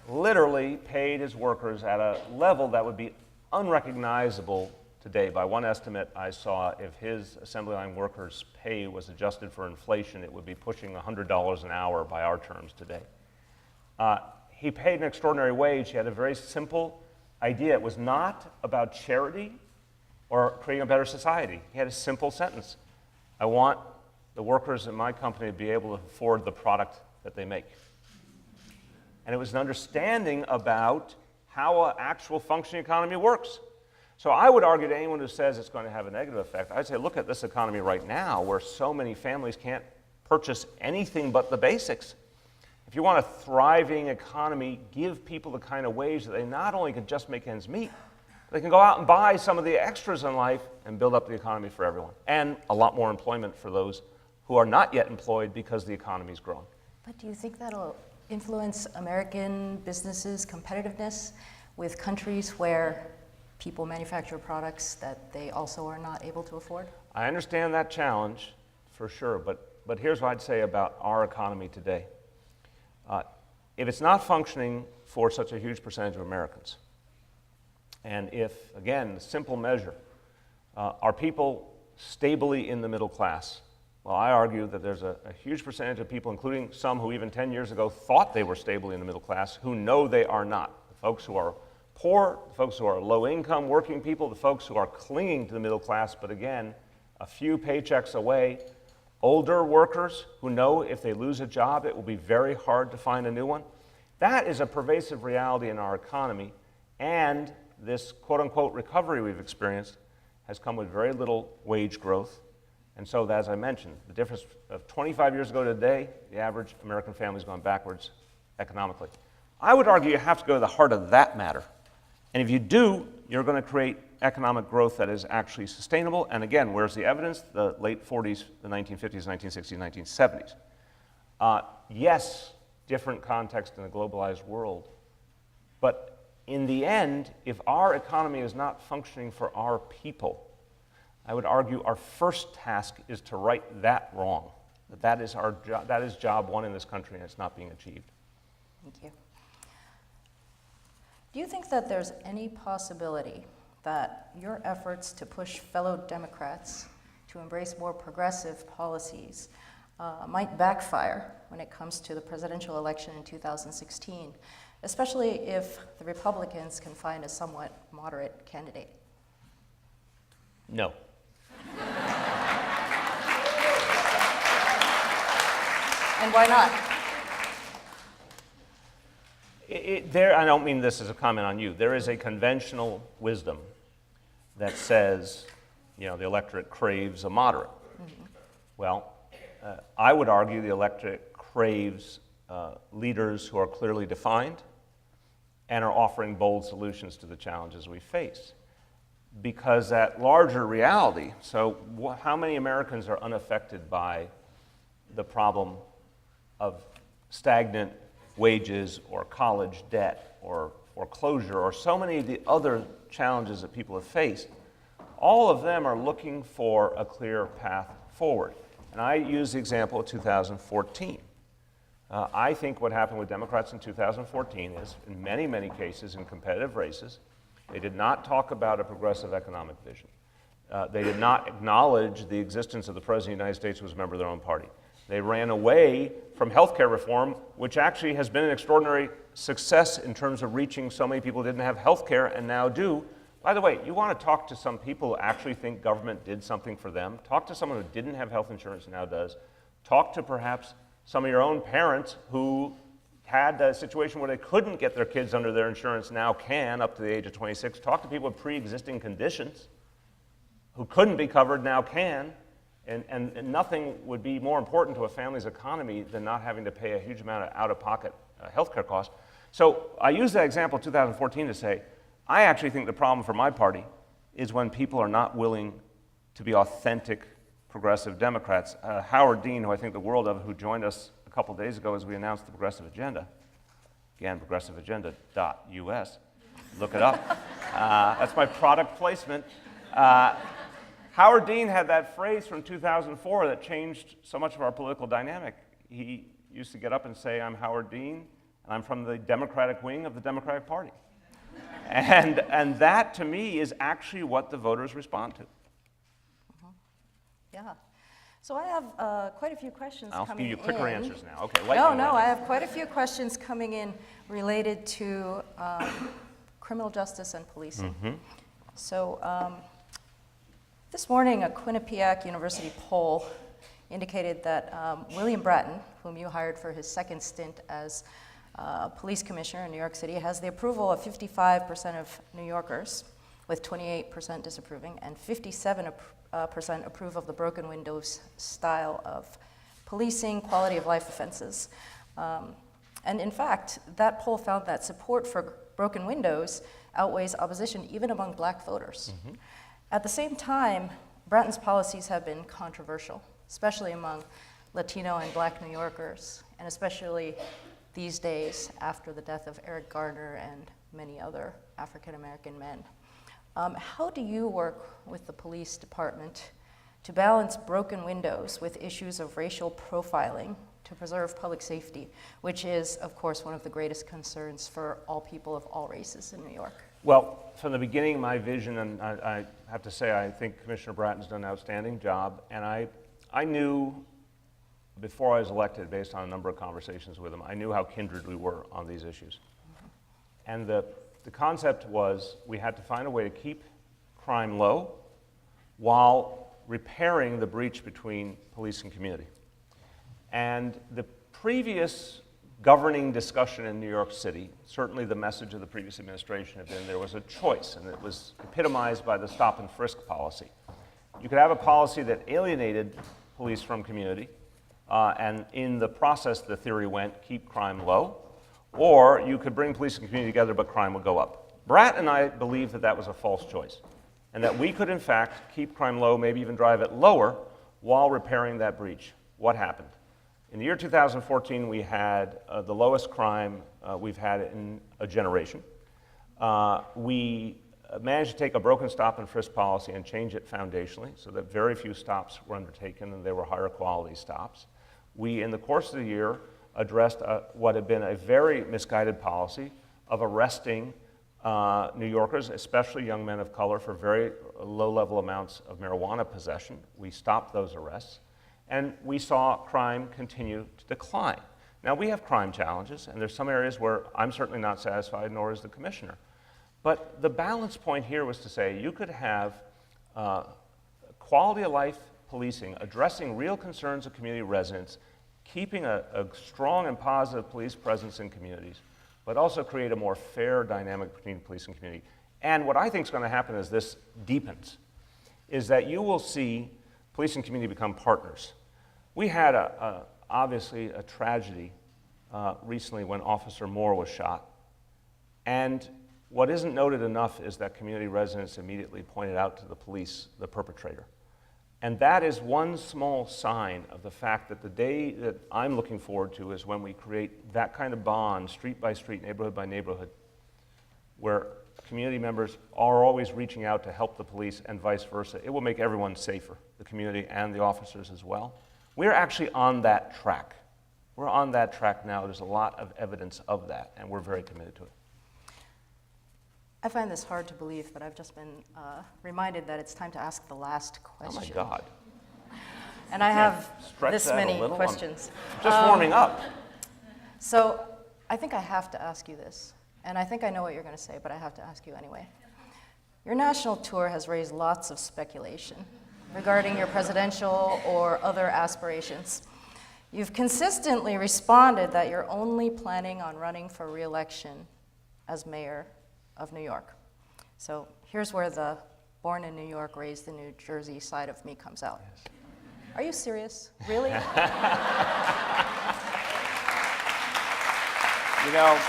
S2: literally paid his workers at a level that would be unrecognizable today. By one estimate I saw, if his assembly line workers' pay was adjusted for inflation, it would be pushing $100 an hour by our terms today. He paid an extraordinary wage. He had a very simple idea. It was not about charity or creating a better society. He had a simple sentence. I want the workers in my company to be able to afford the product that they make. And it was an understanding about how an actual functioning economy works. So I would argue to anyone who says it's going to have a negative effect, I'd say, look at this economy right now where so many families can't purchase anything but the basics. If you want a thriving economy, give people the kind of wage that they not only can just make ends meet, they can go out and buy some of the extras in life and build up the economy for everyone. And a lot more employment for those who are not yet employed because the economy's grown.
S3: But do you think that'll influence American businesses' competitiveness with countries where people manufacture products that they also are not able to afford?
S2: I understand that challenge, for sure, but here's what I'd say about our economy today. If it's not functioning for such a huge percentage of Americans, and if, again, the simple measure, are people stably in the middle class? Well, I argue that there's a huge percentage of people, including some who even 10 years ago thought they were stably in the middle class, who know they are not. The folks who are poor, the folks who are low-income working people, the folks who are clinging to the middle class, but again, a few paychecks away, older workers who know if they lose a job, it will be very hard to find a new one. That is a pervasive reality in our economy, and this quote-unquote recovery we've experienced has come with very little wage growth. And so, as I mentioned, the difference of 25 years ago to today, the average American family's gone backwards economically. I would argue you have to go to the heart of that matter. And if you do, you're going to create economic growth that is actually sustainable. And again, where's the evidence? The late 40s, the 1950s, 1960s, 1970s. Yes, different context in a globalized world. But in the end, if our economy is not functioning for our people, I would argue our first task is to right that wrong. That is our job. That is job one in this country, and it's not being achieved.
S3: Thank you. Do you think that there's any possibility that your efforts to push fellow Democrats to embrace more progressive policies might backfire when it comes to the presidential election in 2016, especially if the Republicans can find a somewhat moderate candidate?
S2: No.
S3: And why not?
S2: I don't mean this as a comment on you. There is a conventional wisdom that says, the electorate craves a moderate. Mm-hmm. Well, I would argue the electorate craves leaders who are clearly defined and are offering bold solutions to the challenges we face. Because that larger reality, so how many Americans are unaffected by the problem of stagnant wages or college debt or foreclosure or so many of the other challenges that people have faced? All of them are looking for a clear path forward. And I use the example of 2014. I think what happened with Democrats in 2014 is, in many, many cases in competitive races, they did not talk about a progressive economic vision. They did not acknowledge the existence of the President of the United States who was a member of their own party. They ran away from health care reform, which actually has been an extraordinary success in terms of reaching so many people who didn't have health care and now do. By the way, you want to talk to some people who actually think government did something for them. Talk to someone who didn't have health insurance and now does. Talk to perhaps some of your own parents who had a situation where they couldn't get their kids under their insurance, now can, up to the age of 26. Talk to people with pre-existing conditions who couldn't be covered, now can. And nothing would be more important to a family's economy than not having to pay a huge amount of out-of-pocket health care costs. So I use that example of 2014 to say, I actually think the problem for my party is when people are not willing to be authentic progressive Democrats. Howard Dean, who I think the world of, who joined us a couple days ago as we announced the Progressive Agenda, again, progressiveagenda.us, look it up. That's my product placement. Howard Dean had that phrase from 2004 that changed so much of our political dynamic. He used to get up and say, I'm Howard Dean, and I'm from the Democratic wing of the Democratic Party. And that, to me, is actually what the voters respond to.
S3: Mm-hmm. Yeah. So I have quite a few questions
S2: I'll
S3: coming in.
S2: give you quicker answers now. Okay,
S3: No, I have quite a few questions coming in related to criminal justice and policing.
S2: Mm-hmm.
S3: So this morning, a Quinnipiac University poll indicated that William Bratton, whom you hired for his second stint as police commissioner in New York City, has the approval of 55% of New Yorkers, with 28% disapproving, and 57% approve of the broken windows style of policing quality of life offenses. And in fact, that poll found that support for broken windows outweighs opposition even among black voters. Mm-hmm. At the same time, Bratton's policies have been controversial, especially among Latino and black New Yorkers, and especially these days after the death of Eric Garner and many other African American men. How do you work with the police department to balance broken windows with issues of racial profiling to preserve public safety, which is, of course, one of the greatest concerns for all people of all races in New York?
S2: Well, from the beginning, my vision, and I have to say, I think Commissioner Bratton's done an outstanding job, and I knew before I was elected, based on a number of conversations with him, I knew how kindred we were on these issues. Mm-hmm. And the concept was we had to find a way to keep crime low while repairing the breach between police and community. And the previous governing discussion in New York City, certainly the message of the previous administration had been there was a choice, and it was epitomized by the stop and frisk policy. You could have a policy that alienated police from community, and in the process, the theory went, keep crime low, or you could bring police and community together, but crime would go up. Bratt and I believed that that was a false choice, and that we could, in fact, keep crime low, maybe even drive it lower, while repairing that breach. What happened? In the year 2014, we had the lowest crime we've had in a generation. We managed to take a broken stop and frisk policy and change it foundationally so that very few stops were undertaken and they were higher quality stops. We, in the course of the year, addressed what had been a very misguided policy of arresting New Yorkers, especially young men of color, for very low-level amounts of marijuana possession. We stopped those arrests. And we saw crime continue to decline. Now, we have crime challenges, and there's some areas where I'm certainly not satisfied, nor is the commissioner. But the balance point here was to say you could have quality of life policing, addressing real concerns of community residents, keeping a strong and positive police presence in communities, but also create a more fair dynamic between police and community. And what I think is going to happen as this deepens is that you will see police and community become partners. We had obviously a tragedy recently when Officer Moore was shot. And what isn't noted enough is that community residents immediately pointed out to the police the perpetrator. And that is one small sign of the fact that the day that I'm looking forward to is when we create that kind of bond, street by street, neighborhood by neighborhood, where community members are always reaching out to help the police and vice versa. It will make everyone safer, the community and the officers as well. We're actually on that track. We're on that track now. There's a lot of evidence of that, and we're very committed to it.
S3: I find this hard to believe, but I've just been reminded that it's time to ask the last question.
S2: Oh my God.
S3: And I have this many questions.
S2: I'm just warming up.
S3: So I think I have to ask you this, and I think I know what you're going to say, but I have to ask you anyway. Your national tour has raised lots of speculation regarding your presidential or other aspirations. You've consistently responded that you're only planning on running for re-election as mayor of New York. So here's where the born in New York, raised in New Jersey side of me comes out. Yes. Are you serious? Really?
S2: You know,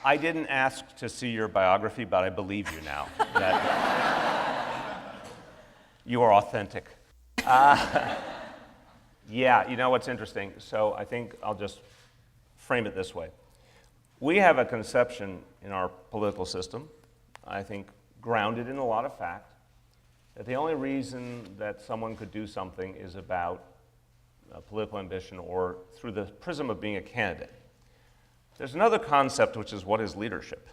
S2: I didn't ask to see your biography, but I believe you now that you are authentic. Yeah, you know what's interesting? So I think I'll just frame it this way. We have a conception in our political system, I think grounded in a lot of fact, that the only reason that someone could do something is about political ambition or through the prism of being a candidate. There's another concept, which is what is leadership?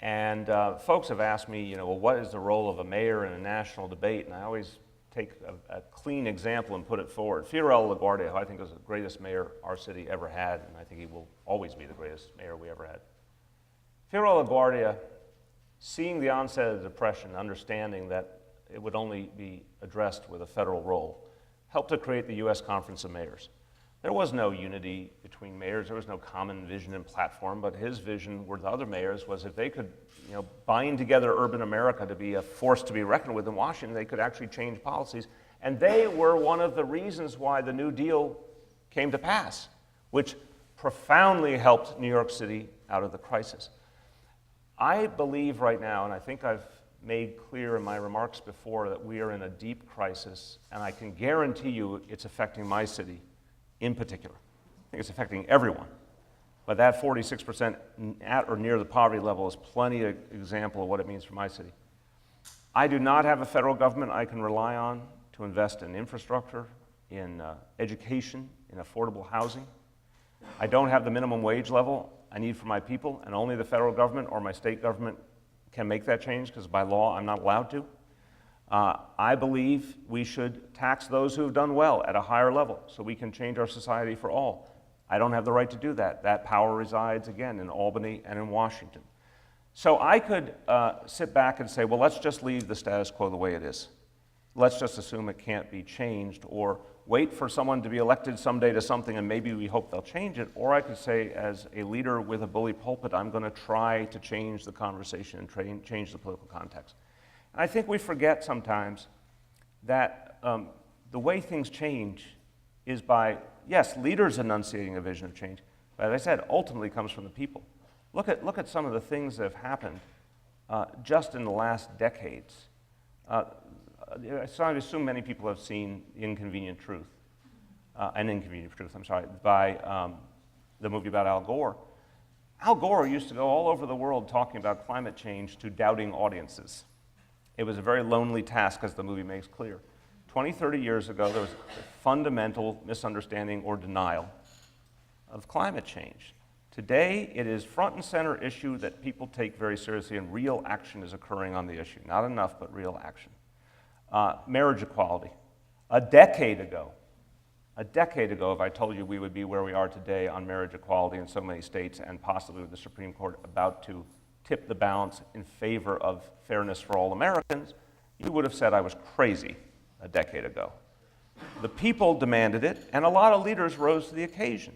S2: And folks have asked me, well, what is the role of a mayor in a national debate? And I always take a clean example and put it forward. Fiorello LaGuardia, who I think was the greatest mayor our city ever had, and I think he will always be the greatest mayor we ever had. Fiorello LaGuardia, seeing the onset of the Depression, understanding that it would only be addressed with a federal role, helped to create the U.S. Conference of Mayors. There was no unity between mayors. There was no common vision and platform, but his vision with other mayors was if they could bind together urban America to be a force to be reckoned with in Washington, they could actually change policies. And they were one of the reasons why the New Deal came to pass, which profoundly helped New York City out of the crisis. I believe right now, and I think I've made clear in my remarks before, that we are in a deep crisis, and I can guarantee you it's affecting my city in particular. I think it's affecting everyone. But that 46% at or near the poverty level is plenty of example of what it means for my city. I do not have a federal government I can rely on to invest in infrastructure, in education, in affordable housing. I don't have the minimum wage level I need for my people, and only the federal government or my state government can make that change, because by law I'm not allowed to. I believe we should tax those who have done well at a higher level so we can change our society for all. I don't have the right to do that. That power resides, again, in Albany and in Washington. So I could sit back and say, well, let's just leave the status quo the way it is. Let's just assume it can't be changed, or wait for someone to be elected someday to something and maybe we hope they'll change it. Or I could say, as a leader with a bully pulpit, I'm going to try to change the conversation and change the political context. And I think we forget sometimes that the way things change is by, yes, leaders enunciating a vision of change, but as I said, ultimately comes from the people. Look at some of the things that have happened just in the last decades. So I assume many people have seen Inconvenient Truth, by the movie about Al Gore. Al Gore used to go all over the world talking about climate change to doubting audiences. It was a very lonely task, as the movie makes clear. 20, 30 years ago, there was a fundamental misunderstanding or denial of climate change. Today, it is front and center issue that people take very seriously, and real action is occurring on the issue. Not enough, but real action. Marriage equality. A decade ago, if I told you we would be where we are today on marriage equality in so many states, and possibly with the Supreme Court about to tip the balance in favor of fairness for all Americans, you would have said I was crazy a decade ago. The people demanded it, and a lot of leaders rose to the occasion.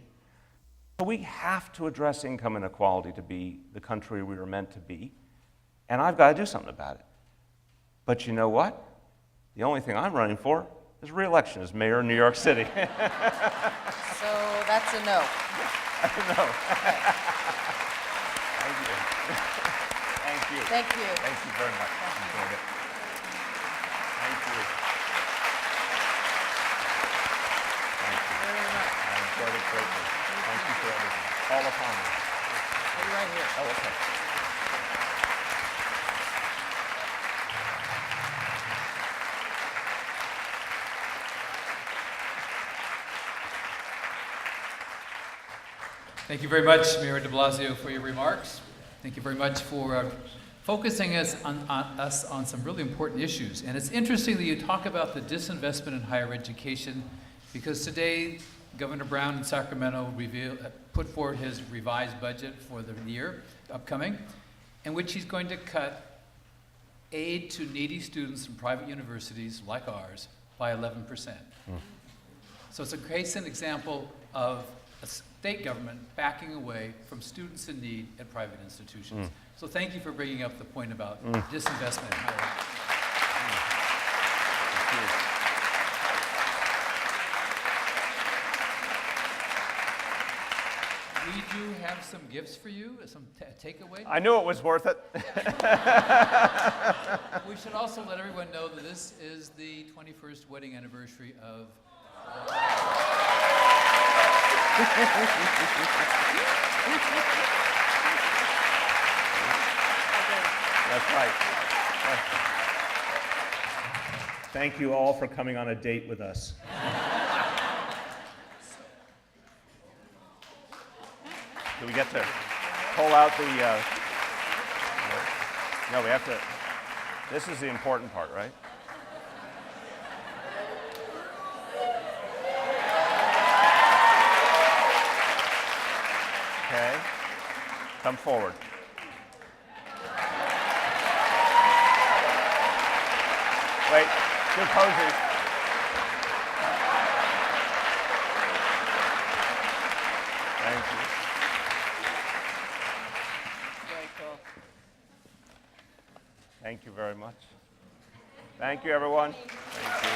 S2: So we have to address income inequality to be the country we were meant to be, and I've got to do something about it. But you know what? The only thing I'm running for is re-election as mayor of New York City.
S3: So that's a no.
S2: No. Thank you. Thank you.
S3: Thank you.
S2: Thank you very much. Enjoyed it. Thank you. Thank you.
S3: Very much.
S2: I enjoyed it greatly. Thank you for everything. All upon me.
S3: You're right here.
S2: Oh, okay.
S1: Thank you very much, Mayor de Blasio, for your remarks. Thank you very much for focusing us on some really important issues. And it's interesting that you talk about the disinvestment in higher education, because today Governor Brown in Sacramento put forward his revised budget for the year upcoming, in which he's going to cut aid to needy students in private universities like ours by 11%. So it's a case and example of a state government backing away from students in need at private institutions. So thank you for bringing up the point about disinvestment in higher education. We do have some gifts for you, some takeaway.
S2: I knew it was worth it.
S1: We should also let everyone know that this is the 21st wedding anniversary of
S2: That's right. Thank you all for coming on a date with us. Do we get to pull out the... No, we have to... This is the important part, right? Okay. Come forward. Good posing. Thank you.
S4: Very cool.
S2: Thank you very much. Thank you, everyone. Thank you.